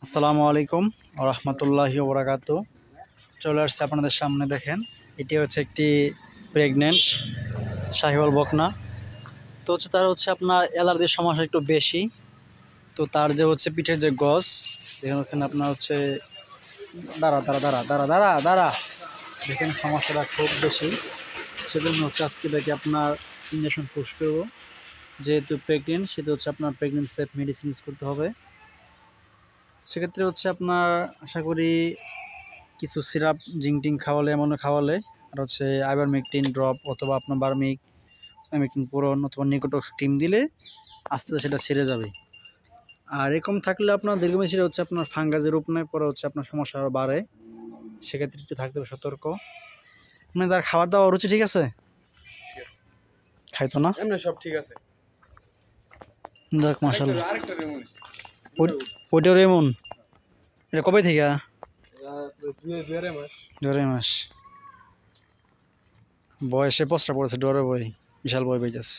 আসসালামু আলাইকুম ওয়া রাহমাতুল্লাহি ওয়া বারাকাতুহু। চলে আসছে আপনাদের সামনে, দেখেন এটি হচ্ছে একটি প্রেগনেন্ট শাহিওয়াল বকনা। তো হচ্ছে তার হচ্ছে আপনার অ্যালার্জির সমস্যা একটু বেশি। তো তার যে হচ্ছে পিঠের যে গজ, দেখেন ওখানে আপনার হচ্ছে দাঁড়া দাঁড়া দাঁড়া দাঁড়া দাঁড়া দাঁড়া দেখেন সমস্যাটা খুব বেশি। সেজন্য হচ্ছে আজকে দেখি আপনার ইঞ্জেকশন পুশ করবো। যেহেতু প্রেগনেন্ট সেহেতু হচ্ছে আপনার প্রেগনেন্ট সেফ মেডিসিন ইউজ করতে হবে। সেক্ষেত্রে হচ্ছে আপনার আশা করি কিছু সিরাপ জিংটিং খাওয়ালে, এমন খাওয়ালে, আর হচ্ছে আইভারমেকটিন ড্রপ অথবা আপনার বার্মিক আইভারমেকটিন পুরন অথবা নিকোটক্স ক্রিম দিলে আস্তে আস্তে সেটা সেরে যাবে। আর এরকম থাকলে আপনার দীর্ঘমেয়াদী সেটা হচ্ছে আপনার ফাঙ্গাসের রূপ নেয়, পরে হচ্ছে আপনার সমস্যা আরও বাড়ে। সেক্ষেত্রে একটু থাকতে হবে সতর্ক। মানে তার খাবার দাওয়া রুচি ঠিক আছে? খাইতো না? এমনি সব ঠিক আছে। যাক মাশাআল্লাহ। আরেকটা রেমন ওইটার এমন, এটা কবে থেকে? মাস। 2 মাস বয়সে পচরা পড়েছে, ডরে বই, বিশাল বই বইতেছে।